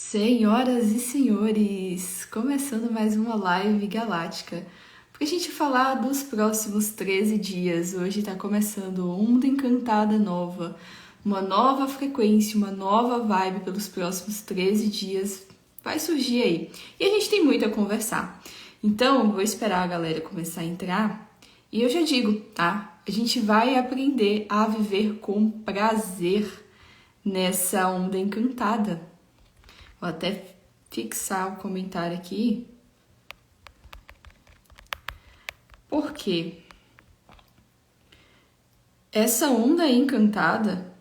Senhoras e senhores, começando mais uma live galáctica pra gente falar dos próximos 13 dias. Hoje tá começando Onda Encantada nova, uma nova frequência, uma nova vibe pelos próximos 13 dias vai surgir aí. E a gente tem muito a conversar. Então, vou esperar a galera começar a entrar e eu já digo, tá? A gente vai aprender a viver com prazer nessa onda encantada. Vou até fixar o comentário aqui. Por quê? Essa onda encantada,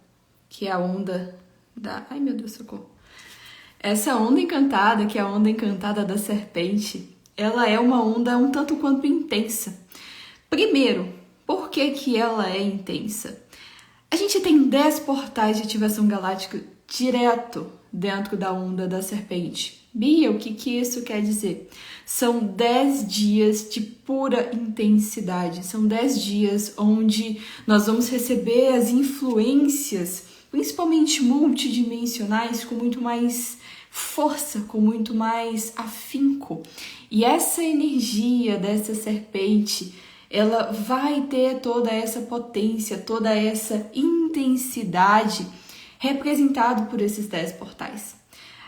que é a onda da... Ai, meu Deus, socorro. Essa onda encantada, que é a onda encantada da serpente, ela é uma onda um tanto quanto intensa. Primeiro, por que que ela é intensa? A gente tem 10 portais de ativação galáctica direto dentro da onda da serpente. Bia, o que isso quer dizer? São 10 dias de pura intensidade. São 10 dias onde nós vamos receber as influências, principalmente multidimensionais, com muito mais força, com muito mais afinco. E essa energia dessa serpente, ela vai ter toda essa potência, toda essa intensidade representado por esses 10 portais.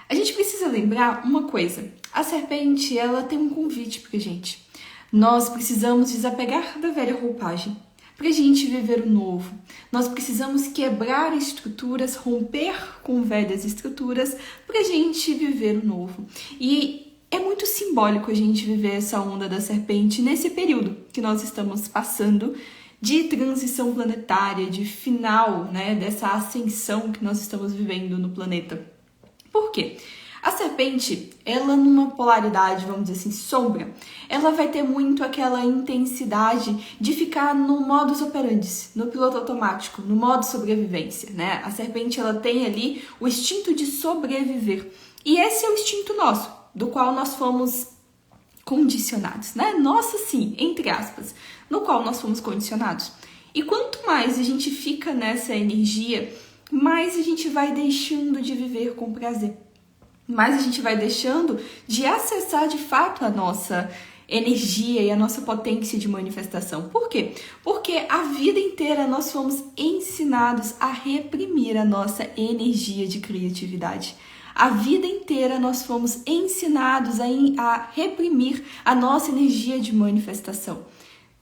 A gente precisa lembrar uma coisa. A serpente, ela tem um convite pra gente. Nós precisamos desapegar da velha roupagem pra gente viver o novo. Nós precisamos quebrar estruturas, romper com velhas estruturas pra gente viver o novo. E é muito simbólico a gente viver essa onda da serpente nesse período que nós estamos passando de transição planetária, de final, né, dessa ascensão que nós estamos vivendo no planeta. Por quê? A serpente, ela numa polaridade, vamos dizer assim, sombra, ela vai ter muito aquela intensidade de ficar no modus operandi, no piloto automático, no modo sobrevivência, né? A serpente, ela tem ali o instinto de sobreviver. E esse é o instinto nosso, do qual nós fomos condicionados, né? Nossa, sim, entre aspas, no qual nós fomos condicionados. E quanto mais a gente fica nessa energia, mais a gente vai deixando de viver com prazer. Mais a gente vai deixando de acessar de fato a nossa energia e a nossa potência de manifestação. Por quê? Porque a vida inteira nós fomos ensinados a reprimir a nossa energia de criatividade. A vida inteira nós fomos ensinados a reprimir a nossa energia de manifestação.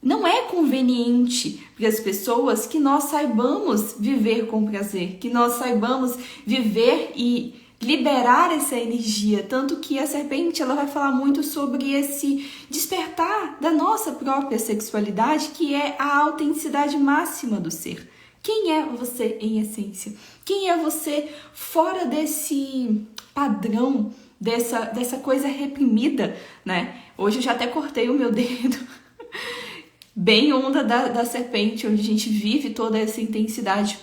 Não é conveniente para as pessoas que nós saibamos viver com prazer, que nós saibamos viver e liberar essa energia. Tanto que a serpente, ela vai falar muito sobre esse despertar da nossa própria sexualidade, que é a autenticidade máxima do ser. Quem é você em essência? Quem é você fora desse padrão, dessa coisa reprimida, né? Hoje eu já até cortei o meu dedo. Bem onda da serpente, onde a gente vive toda essa intensidade.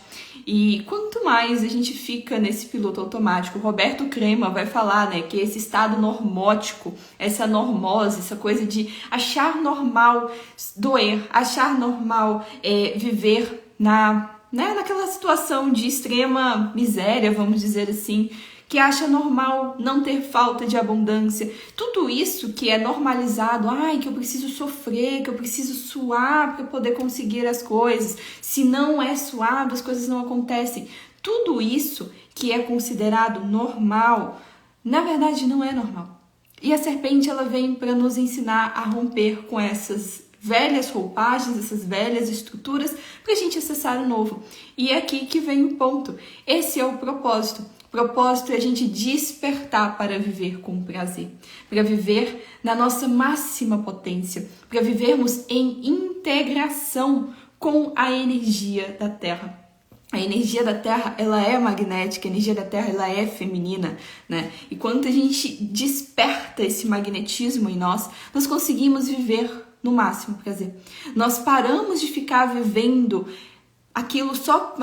E quanto mais a gente fica nesse piloto automático, Roberto Crema vai falar, né, que esse estado normótico, essa normose, essa coisa de achar normal doer, achar normal viver naquela situação de extrema miséria, vamos dizer assim, que acha normal não ter falta de abundância. Tudo isso que é normalizado, que eu preciso sofrer, que eu preciso suar para poder conseguir as coisas. Se não é suado, as coisas não acontecem. Tudo isso que é considerado normal, na verdade não é normal. E a serpente, ela vem para nos ensinar a romper com essas velhas roupagens, essas velhas estruturas, para a gente acessar o novo. E é aqui que vem o ponto. Esse é o propósito. O propósito é a gente despertar para viver com prazer, para viver na nossa máxima potência, para vivermos em integração com a energia da Terra. A energia da Terra, ela é magnética, a energia da Terra, ela é feminina, né? E quando a gente desperta esse magnetismo em nós, nós conseguimos viver no máximo prazer. Nós paramos de ficar vivendo aquilo só,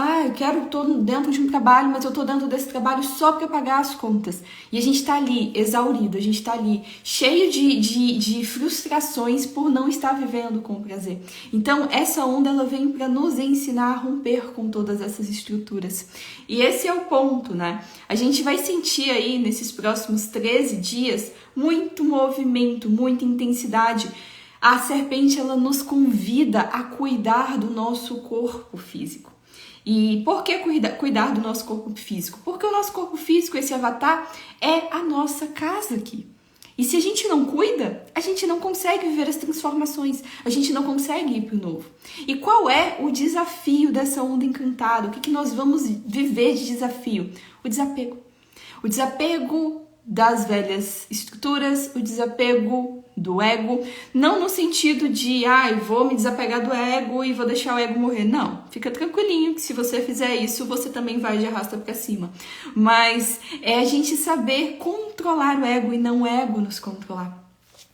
tô dentro de um trabalho, mas eu tô dentro desse trabalho só para pagar as contas. E a gente tá ali exaurido, a gente tá ali cheio de frustrações por não estar vivendo com prazer. Então, essa onda, ela vem para nos ensinar a romper com todas essas estruturas. E esse é o ponto, né? A gente vai sentir aí, nesses próximos 13 dias, muito movimento, muita intensidade. A serpente, ela nos convida a cuidar do nosso corpo físico. E por que cuidar do nosso corpo físico? Porque o nosso corpo físico, esse avatar, é a nossa casa aqui. E se a gente não cuida, a gente não consegue viver as transformações, a gente não consegue ir para o novo. E qual é o desafio dessa onda encantada? O que nós vamos viver de desafio? O desapego. O desapego das velhas estruturas, o desapego do ego, não no sentido de, vou me desapegar do ego e vou deixar o ego morrer. Não, fica tranquilinho que se você fizer isso, você também vai de arrasta pra cima. Mas é a gente saber controlar o ego e não o ego nos controlar.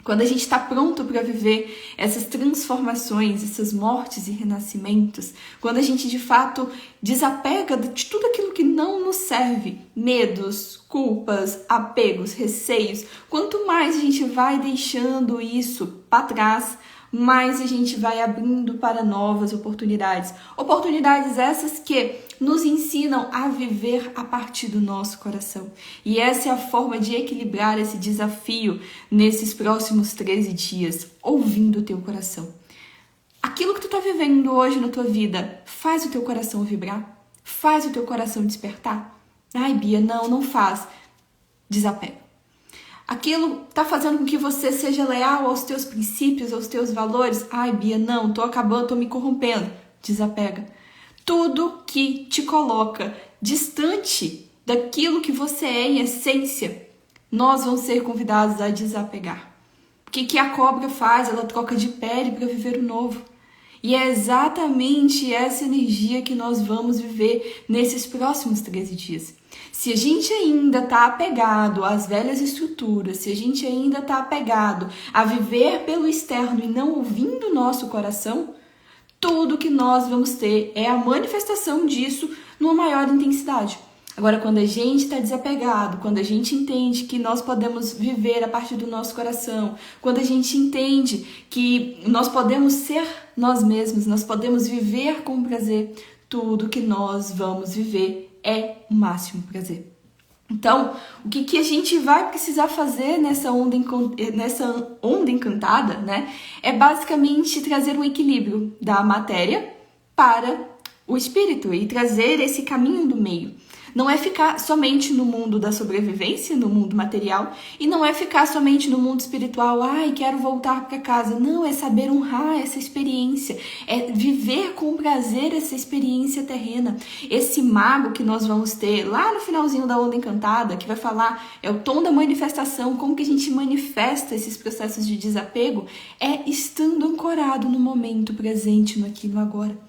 Quando a gente está pronto para viver essas transformações, essas mortes e renascimentos, quando a gente de fato desapega de tudo aquilo que não nos serve, medos, culpas, apegos, receios, quanto mais a gente vai deixando isso para trás, mais a gente vai abrindo para novas oportunidades. Oportunidades essas que nos ensinam a viver a partir do nosso coração. E essa é a forma de equilibrar esse desafio nesses próximos 13 dias, ouvindo o teu coração. Aquilo que tu tá vivendo hoje na tua vida, faz o teu coração vibrar? Faz o teu coração despertar? Ai, Bia, não faz. Desapega. Aquilo tá fazendo com que você seja leal aos teus princípios, aos teus valores? Ai, Bia, tô acabando, tô me corrompendo. Desapega. Tudo que te coloca distante daquilo que você é em essência, nós vamos ser convidados a desapegar. O que a cobra faz? Ela troca de pele para viver o novo. E é exatamente essa energia que nós vamos viver nesses próximos 13 dias. Se a gente ainda está apegado às velhas estruturas, se a gente ainda está apegado a viver pelo externo e não ouvindo o nosso coração, tudo que nós vamos ter é a manifestação disso numa maior intensidade. Agora, quando a gente está desapegado, quando a gente entende que nós podemos viver a partir do nosso coração, quando a gente entende que nós podemos ser nós mesmos, nós podemos viver com prazer, tudo que nós vamos viver é o máximo prazer. Então, o que a gente vai precisar fazer nessa onda encantada, né? É basicamente trazer um equilíbrio da matéria para o espírito e trazer esse caminho do meio. Não é ficar somente no mundo da sobrevivência, no mundo material, e não é ficar somente no mundo espiritual, quero voltar para casa. Não, é saber honrar essa experiência, é viver com prazer essa experiência terrena. Esse mago que nós vamos ter lá no finalzinho da onda encantada, que vai falar, é o tom da manifestação, como que a gente manifesta esses processos de desapego, é estando ancorado no momento presente, no aqui e no agora.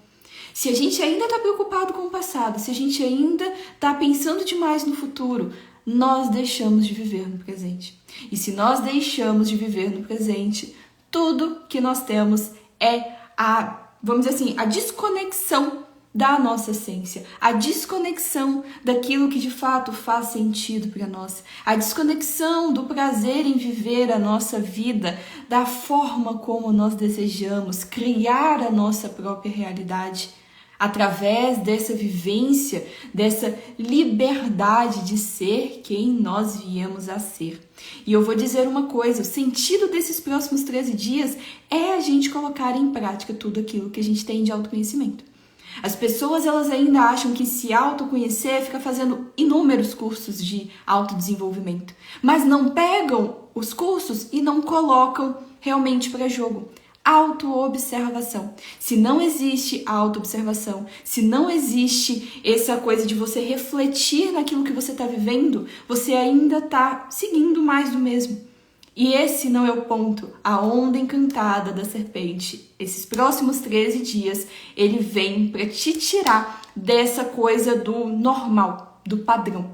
Se a gente ainda está preocupado com o passado, se a gente ainda está pensando demais no futuro, nós deixamos de viver no presente. E se nós deixamos de viver no presente, tudo que nós temos é vamos dizer assim, a desconexão da nossa essência, a desconexão daquilo que de fato faz sentido para nós, a desconexão do prazer em viver a nossa vida da forma como nós desejamos, criar a nossa própria realidade. Através dessa vivência, dessa liberdade de ser quem nós viemos a ser. E eu vou dizer uma coisa, o sentido desses próximos 13 dias é a gente colocar em prática tudo aquilo que a gente tem de autoconhecimento. As pessoas, elas ainda acham que se autoconhecer é ficar fazendo inúmeros cursos de autodesenvolvimento, mas não pegam os cursos e não colocam realmente para jogo. Autoobservação. Se não existe autoobservação, se não existe essa coisa de você refletir naquilo que você está vivendo, você ainda está seguindo mais do mesmo. E esse não é o ponto. A onda encantada da serpente, esses próximos 13 dias, ele vem para te tirar dessa coisa do normal, do padrão.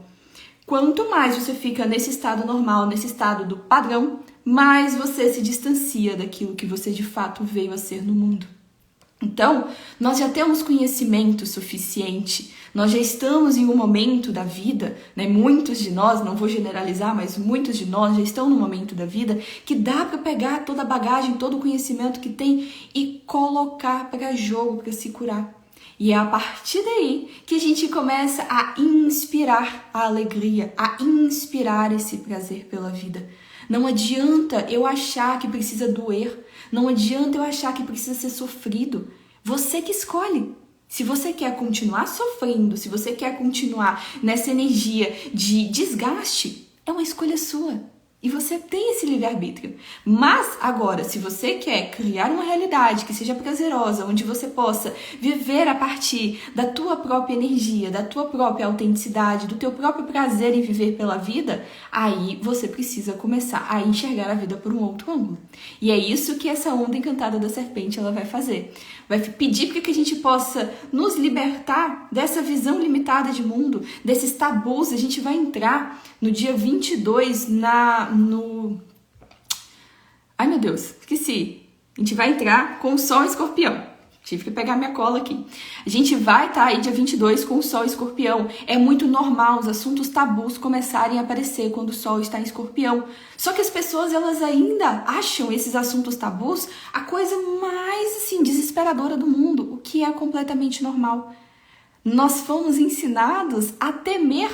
Quanto mais você fica nesse estado normal, nesse estado do padrão, mais você se distancia daquilo que você de fato veio a ser no mundo. Então, nós já temos conhecimento suficiente, nós já estamos em um momento da vida, né? Muitos de nós, não vou generalizar, mas muitos de nós já estão no momento da vida que dá para pegar toda a bagagem, todo o conhecimento que tem e colocar para jogo, para se curar. E é a partir daí que a gente começa a inspirar a alegria, a inspirar esse prazer pela vida. Não adianta eu achar que precisa doer, não adianta eu achar que precisa ser sofrido. Você que escolhe. Se você quer continuar sofrendo, se você quer continuar nessa energia de desgaste, é uma escolha sua. E você tem esse livre-arbítrio. Mas, agora, se você quer criar uma realidade que seja prazerosa, onde você possa viver a partir da tua própria energia, da tua própria autenticidade, do teu próprio prazer em viver pela vida, aí você precisa começar a enxergar a vida por um outro ângulo. E é isso que essa onda encantada da serpente ela vai fazer. Vai pedir para que a gente possa nos libertar dessa visão limitada de mundo, desses tabus. A gente vai entrar no dia 22 Ai, meu Deus, esqueci. A gente vai entrar com o Sol em Escorpião. Tive que pegar minha cola aqui. A gente vai estar aí dia 22 com o Sol em Escorpião. É muito normal os assuntos tabus começarem a aparecer quando o Sol está em Escorpião. Só que as pessoas, elas ainda acham esses assuntos tabus a coisa mais, assim, desesperadora do mundo, o que é completamente normal. Nós fomos ensinados a temer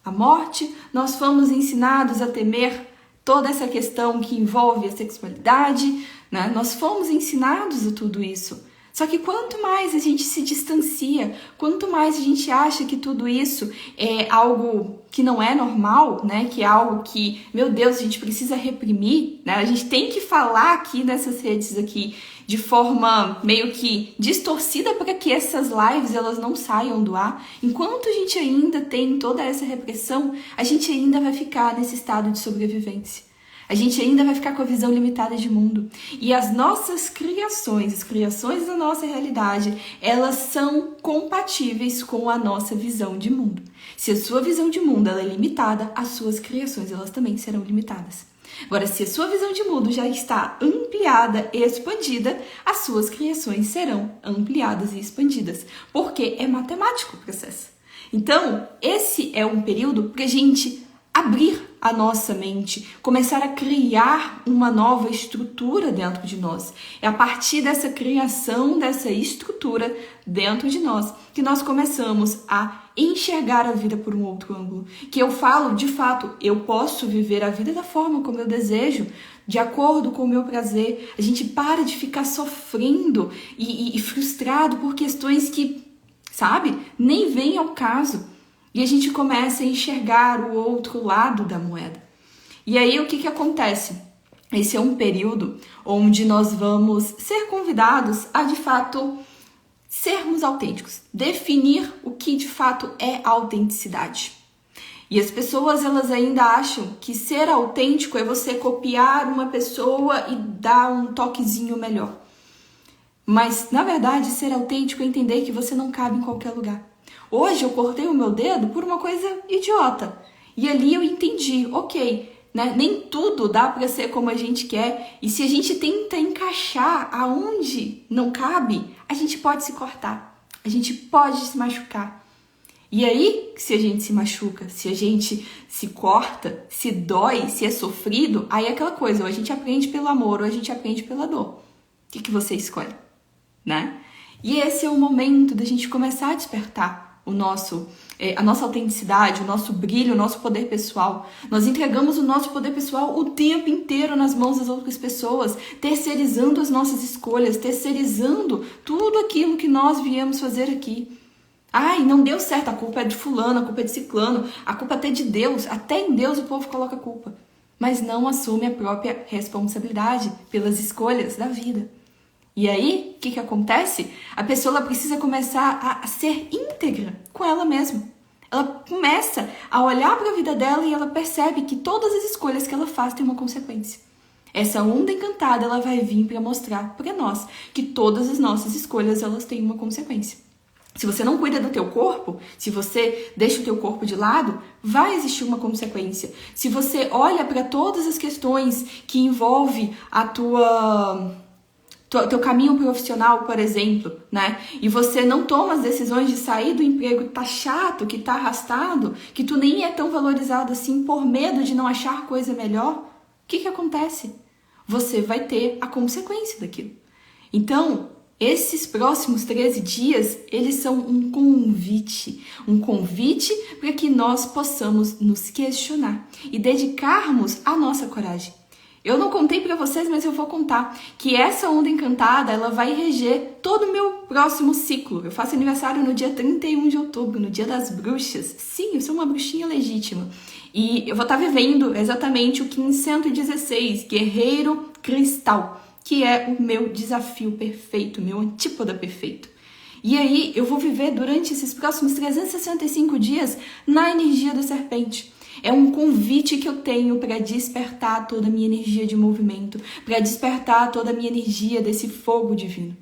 a morte, nós fomos ensinados a temer toda essa questão que envolve a sexualidade, né? Nós fomos ensinados a tudo isso. Só que quanto mais a gente se distancia, quanto mais a gente acha que tudo isso é algo que não é normal, né? Que é algo que, meu Deus, a gente precisa reprimir, né? A gente tem que falar aqui nessas redes aqui de forma meio que distorcida para que essas lives elas não saiam do ar. Enquanto a gente ainda tem toda essa repressão, a gente ainda vai ficar nesse estado de sobrevivência. A gente ainda vai ficar com a visão limitada de mundo. E as nossas criações, as criações da nossa realidade, elas são compatíveis com a nossa visão de mundo. Se a sua visão de mundo ela é limitada, as suas criações elas também serão limitadas. Agora, se a sua visão de mundo já está ampliada e expandida, as suas criações serão ampliadas e expandidas. Porque é matemático o processo. Então, esse é um período para a gente abrir a nossa mente, começar a criar uma nova estrutura dentro de nós. É a partir dessa criação, dessa estrutura dentro de nós, que nós começamos a enxergar a vida por um outro ângulo. Que eu falo, de fato, eu posso viver a vida da forma como eu desejo, de acordo com o meu prazer. A gente para de ficar sofrendo e frustrado por questões que, sabe, nem vêm ao caso. E a gente começa a enxergar o outro lado da moeda. E aí o que acontece? Esse é um período onde nós vamos ser convidados a, de fato, sermos autênticos. Definir o que, de fato, é autenticidade. E as pessoas, elas ainda acham que ser autêntico é você copiar uma pessoa e dar um toquezinho melhor. Mas, na verdade, ser autêntico é entender que você não cabe em qualquer lugar. Hoje eu cortei o meu dedo por uma coisa idiota. E ali eu entendi, ok, né? Nem tudo dá para ser como a gente quer. E se a gente tenta encaixar aonde não cabe, a gente pode se cortar. A gente pode se machucar. E aí, se a gente se machuca, se a gente se corta, se dói, se é sofrido, aí é aquela coisa, ou a gente aprende pelo amor ou a gente aprende pela dor. O que você escolhe, né? E esse é o momento da gente começar a despertar a nossa autenticidade, o nosso brilho, o nosso poder pessoal. Nós entregamos o nosso poder pessoal o tempo inteiro nas mãos das outras pessoas, terceirizando as nossas escolhas, terceirizando tudo aquilo que nós viemos fazer aqui. Ai, não deu certo, a culpa é de fulano, a culpa é de ciclano, a culpa até de Deus, até em Deus o povo coloca a culpa. Mas não assume a própria responsabilidade pelas escolhas da vida. E aí, o que acontece? A pessoa ela precisa começar a ser íntegra com ela mesma. Ela começa a olhar para a vida dela e ela percebe que todas as escolhas que ela faz têm uma consequência. Essa onda encantada ela vai vir para mostrar para nós que todas as nossas escolhas elas têm uma consequência. Se você não cuida do teu corpo, se você deixa o teu corpo de lado, vai existir uma consequência. Se você olha para todas as questões que envolvem a tua teu caminho profissional, por exemplo, né? E você não toma as decisões de sair do emprego que tá chato, que tá arrastado, que tu nem é tão valorizado assim por medo de não achar coisa melhor, o que acontece? Você vai ter a consequência daquilo. Então, esses próximos 13 dias, eles são um convite para que nós possamos nos questionar e dedicarmos a nossa coragem. Eu não contei para vocês, mas eu vou contar que essa onda encantada, ela vai reger todo o meu próximo ciclo. Eu faço aniversário no dia 31 de outubro, no dia das bruxas. Sim, eu sou uma bruxinha legítima. E eu vou estar vivendo exatamente o 516, Guerreiro Cristal, que é o meu desafio perfeito, meu antípoda perfeito. E aí eu vou viver durante esses próximos 365 dias na energia da serpente. É um convite que eu tenho para despertar toda a minha energia de movimento, para despertar toda a minha energia desse fogo divino.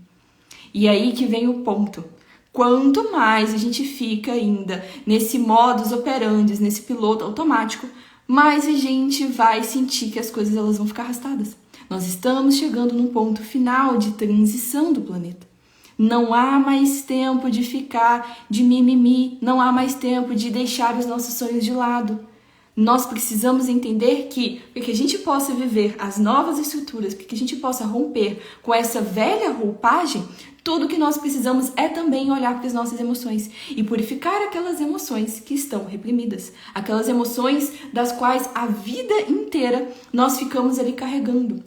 E aí que vem o ponto. Quanto mais a gente fica ainda nesse modus operandi, nesse piloto automático, mais a gente vai sentir que as coisas elas vão ficar arrastadas. Nós estamos chegando num ponto final de transição do planeta. Não há mais tempo de ficar de mimimi, não há mais tempo de deixar os nossos sonhos de lado. Nós precisamos entender que, para que a gente possa viver as novas estruturas, para que a gente possa romper com essa velha roupagem, tudo que nós precisamos é também olhar para as nossas emoções e purificar aquelas emoções que estão reprimidas, aquelas emoções das quais a vida inteira nós ficamos ali carregando.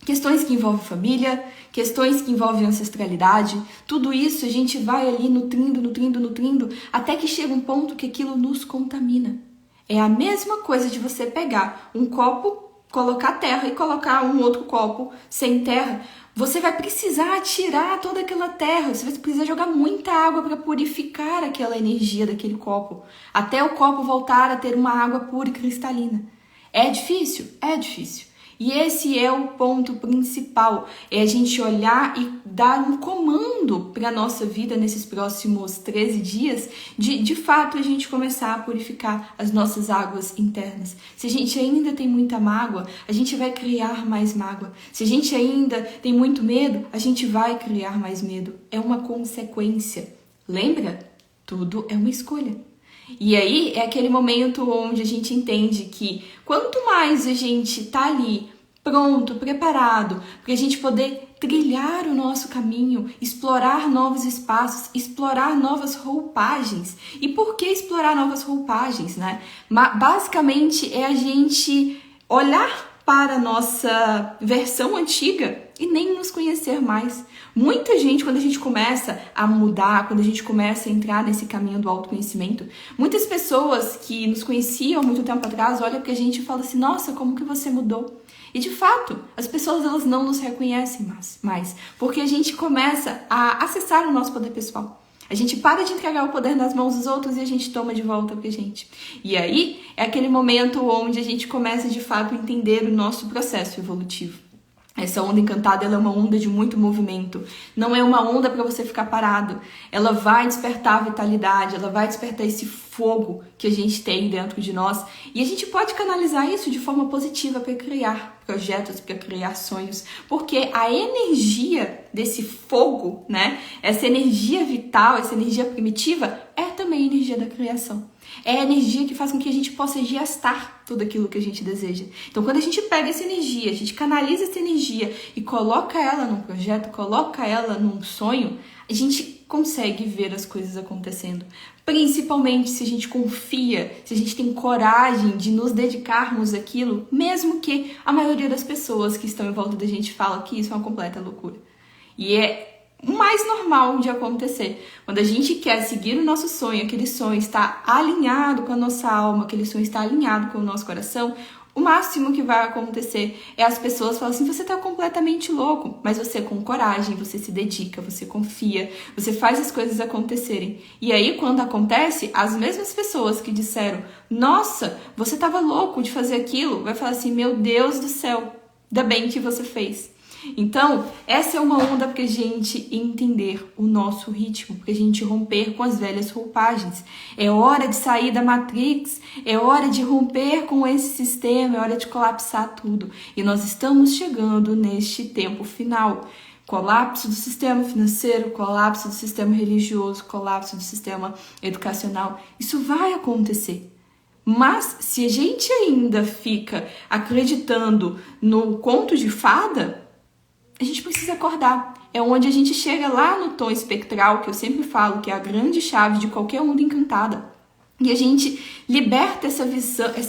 Questões que envolvem família, questões que envolvem ancestralidade, tudo isso a gente vai ali nutrindo, até que chega um ponto que aquilo nos contamina. É a mesma coisa de você pegar um copo, colocar terra e colocar um outro copo sem terra. Você vai precisar tirar toda aquela terra, você vai precisar jogar muita água para purificar aquela energia daquele copo, até o copo voltar a ter uma água pura e cristalina. É difícil? É difícil. E esse é o ponto principal, é a gente olhar e dar um comando para a nossa vida nesses próximos 13 dias, de fato a gente começar a purificar as nossas águas internas. Se a gente ainda tem muita mágoa, a gente vai criar mais mágoa. Se a gente ainda tem muito medo, a gente vai criar mais medo. É uma consequência. Lembra? Tudo é uma escolha. E aí é aquele momento onde a gente entende que quanto mais a gente tá ali pronto, preparado, para a gente poder trilhar o nosso caminho, explorar novos espaços, explorar novas roupagens. E por que explorar novas roupagens, né? Basicamente é a gente olhar para a nossa versão antiga e nem nos conhecer mais. Muita gente, quando a gente começa a mudar, quando a gente começa a entrar nesse caminho do autoconhecimento, muitas pessoas que nos conheciam muito tempo atrás olham pra gente e falam assim, nossa, como que você mudou? E de fato, as pessoas elas não nos reconhecem mais, porque a gente começa a acessar o nosso poder pessoal. A gente para de entregar o poder nas mãos dos outros e a gente toma de volta pra gente. E aí é aquele momento onde a gente começa de fato a entender o nosso processo evolutivo. Essa onda encantada, ela é uma onda de muito movimento. Não é uma onda para você ficar parado. Ela vai despertar a vitalidade, ela vai despertar esse fogo que a gente tem dentro de nós. E a gente pode canalizar isso de forma positiva para criar projetos, para criar sonhos. Porque a energia desse fogo, né? Essa energia vital, essa energia primitiva, é também a energia da criação. É a energia que faz com que a gente possa gestar tudo aquilo que a gente deseja. Então, quando a gente pega essa energia, a gente canaliza essa energia e coloca ela num projeto, coloca ela num sonho, a gente consegue ver as coisas acontecendo. Principalmente se a gente confia, se a gente tem coragem de nos dedicarmos àquilo, mesmo que a maioria das pessoas que estão em volta da gente fala que isso é uma completa loucura. E é o mais normal de acontecer. Quando a gente quer seguir o nosso sonho, aquele sonho está alinhado com a nossa alma, aquele sonho está alinhado com o nosso coração, o máximo que vai acontecer é as pessoas falam assim, você está completamente louco, mas você com coragem, você se dedica, você confia, você faz as coisas acontecerem. E aí quando acontece, as mesmas pessoas que disseram, nossa, você estava louco de fazer aquilo, vai falar assim, meu Deus do céu, ainda bem que você fez. Então, essa é uma onda para a gente entender o nosso ritmo, para a gente romper com as velhas roupagens. É hora de sair da Matrix, é hora de romper com esse sistema, é hora de colapsar tudo. E nós estamos chegando neste tempo final. Colapso do sistema financeiro, colapso do sistema religioso, colapso do sistema educacional. Isso vai acontecer. Mas se a gente ainda fica acreditando no conto de fada, a gente precisa acordar. É onde a gente chega lá no tom espectral, que eu sempre falo que é a grande chave de qualquer onda encantada. E a gente liberta essa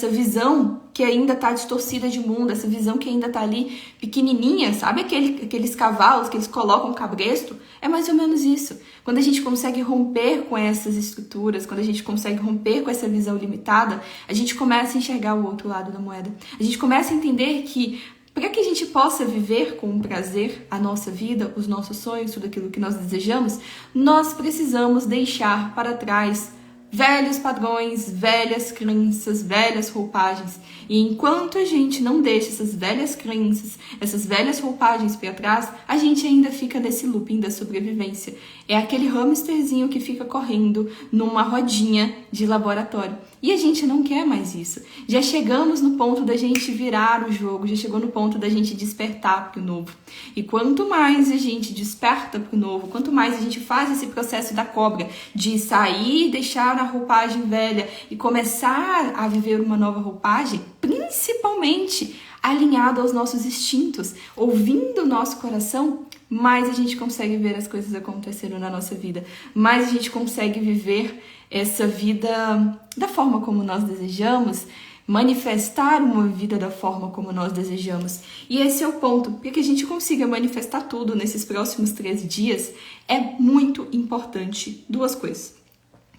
visão que ainda está distorcida de mundo, essa visão que ainda está ali pequenininha, sabe aqueles cavalos que eles colocam cabresto? É mais ou menos isso. Quando a gente consegue romper com essas estruturas, quando a gente consegue romper com essa visão limitada, a gente começa a enxergar o outro lado da moeda. A gente começa a entender que para que a gente possa viver com prazer a nossa vida, os nossos sonhos, tudo aquilo que nós desejamos, nós precisamos deixar para trás velhos padrões, velhas crenças, velhas roupagens. E enquanto a gente não deixa essas velhas crenças, essas velhas roupagens para trás, a gente ainda fica nesse looping da sobrevivência. É aquele hamsterzinho que fica correndo numa rodinha de laboratório. E a gente não quer mais isso. Já chegamos no ponto da gente virar o jogo, já chegou no ponto da gente despertar para o novo. E quanto mais a gente desperta para o novo, quanto mais a gente faz esse processo da cobra, de sair, deixar a roupagem velha e começar a viver uma nova roupagem, principalmente alinhado aos nossos instintos, ouvindo o nosso coração, mais a gente consegue ver as coisas acontecendo na nossa vida, mais a gente consegue viver essa vida da forma como nós desejamos, manifestar uma vida da forma como nós desejamos. E esse é o ponto. Para que a gente consiga manifestar tudo nesses próximos 13 dias, é muito importante duas coisas.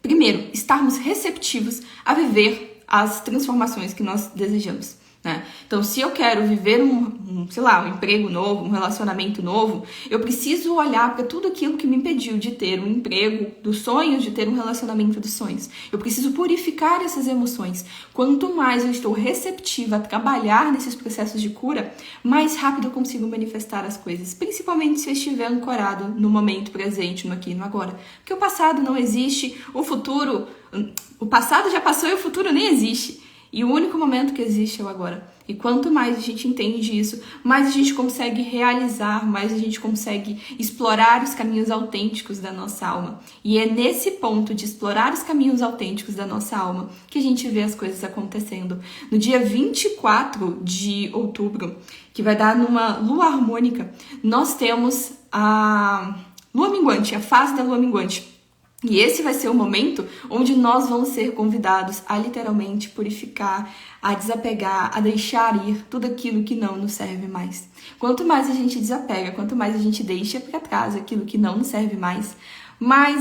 Primeiro, estarmos receptivos a viver as transformações que nós desejamos. Né? Então, se eu quero viver um emprego novo, um relacionamento novo, eu preciso olhar para tudo aquilo que me impediu de ter um emprego dos sonhos, de ter um relacionamento dos sonhos. Eu preciso purificar essas emoções. Quanto mais eu estou receptiva a trabalhar nesses processos de cura, mais rápido eu consigo manifestar as coisas, principalmente se eu estiver ancorado no momento presente, no aqui e no agora. Porque o passado não existe, o passado já passou e o futuro nem existe. E o único momento que existe é o agora. E quanto mais a gente entende isso, mais a gente consegue realizar, mais a gente consegue explorar os caminhos autênticos da nossa alma. E é nesse ponto de explorar os caminhos autênticos da nossa alma que a gente vê as coisas acontecendo. No dia 24 de outubro, que vai dar numa lua harmônica, nós temos a lua minguante, a fase da lua minguante. E esse vai ser o momento onde nós vamos ser convidados a literalmente purificar, a desapegar, a deixar ir tudo aquilo que não nos serve mais. Quanto mais a gente desapega, quanto mais a gente deixa para trás aquilo que não nos serve mais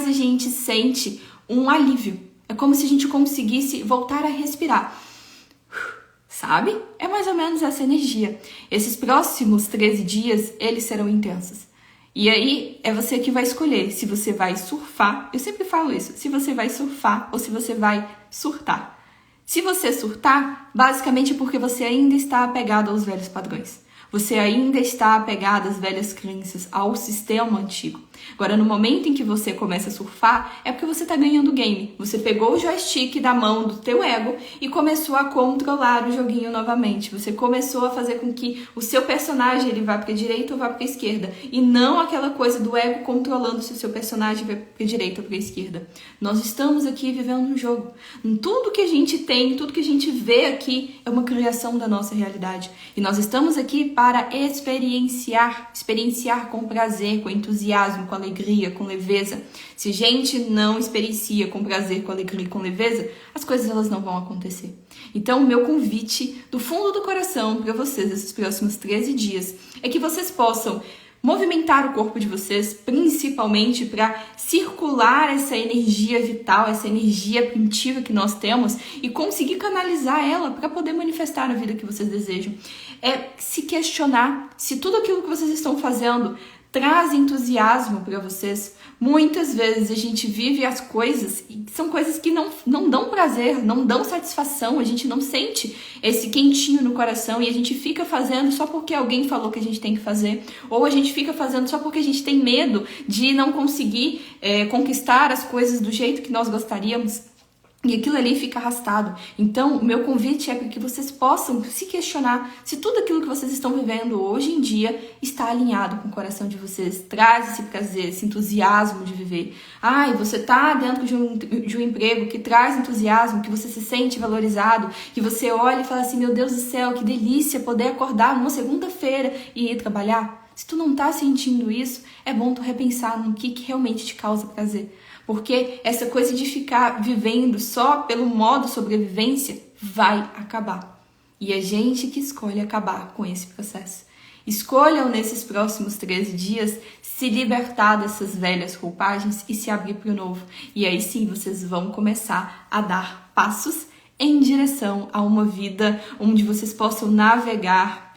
a gente sente um alívio. É como se a gente conseguisse voltar a respirar. Sabe? É mais ou menos essa energia. Esses próximos 13 dias, eles serão intensos. E aí, é você que vai escolher se você vai surfar, eu sempre falo isso, se você vai surfar ou se você vai surtar. Se você surtar, basicamente é porque você ainda está apegado aos velhos padrões. Você ainda está apegado às velhas crenças, ao sistema antigo. Agora, no momento em que você começa a surfar, é porque você está ganhando o game. Você pegou o joystick da mão do teu ego e começou a controlar o joguinho novamente. Você começou a fazer com que o seu personagem ele vá para a direita ou vá para a esquerda. E não aquela coisa do ego controlando se o seu personagem vai para a direita ou para a esquerda. Nós estamos aqui vivendo um jogo. Tudo que a gente tem, tudo que a gente vê aqui é uma criação da nossa realidade. E nós estamos aqui para experienciar com prazer, com entusiasmo, com alegria, com leveza. Se a gente não experiencia com prazer, com alegria e com leveza, as coisas elas não vão acontecer. Então, o meu convite do fundo do coração para vocês esses próximos 13 dias é que vocês possam movimentar o corpo de vocês, principalmente para circular essa energia vital, essa energia primitiva que nós temos e conseguir canalizar ela para poder manifestar a vida que vocês desejam. É se questionar se tudo aquilo que vocês estão fazendo traz entusiasmo para vocês. Muitas vezes a gente vive as coisas e são coisas que não dão prazer, não dão satisfação, a gente não sente esse quentinho no coração e a gente fica fazendo só porque alguém falou que a gente tem que fazer, ou a gente fica fazendo só porque a gente tem medo de não conseguir conquistar as coisas do jeito que nós gostaríamos. E aquilo ali fica arrastado. Então, o meu convite é para que vocês possam se questionar se tudo aquilo que vocês estão vivendo hoje em dia está alinhado com o coração de vocês. Traz esse prazer, esse entusiasmo de viver. Ai, você tá dentro de um emprego que traz entusiasmo, que você se sente valorizado, que você olha e fala assim, meu Deus do céu, que delícia poder acordar numa segunda-feira e ir trabalhar. Se tu não tá sentindo isso, é bom tu repensar no que realmente te causa prazer. Porque essa coisa de ficar vivendo só pelo modo sobrevivência vai acabar. E é a gente que escolhe acabar com esse processo. Escolham nesses próximos 13 dias se libertar dessas velhas roupagens e se abrir para o novo. E aí sim vocês vão começar a dar passos em direção a uma vida onde vocês possam navegar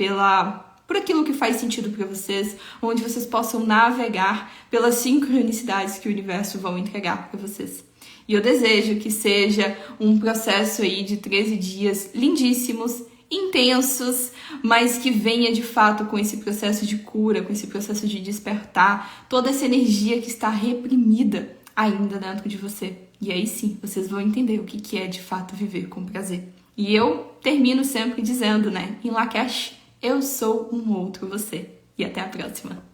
por aquilo que faz sentido para vocês, onde vocês possam navegar pelas sincronicidades que o universo vão entregar para vocês. E eu desejo que seja um processo aí de 13 dias lindíssimos, intensos, mas que venha de fato com esse processo de cura, com esse processo de despertar toda essa energia que está reprimida ainda dentro de você. E aí sim, vocês vão entender o que é de fato viver com prazer. E eu termino sempre dizendo, em Lakesh, eu sou um outro você. E até a próxima!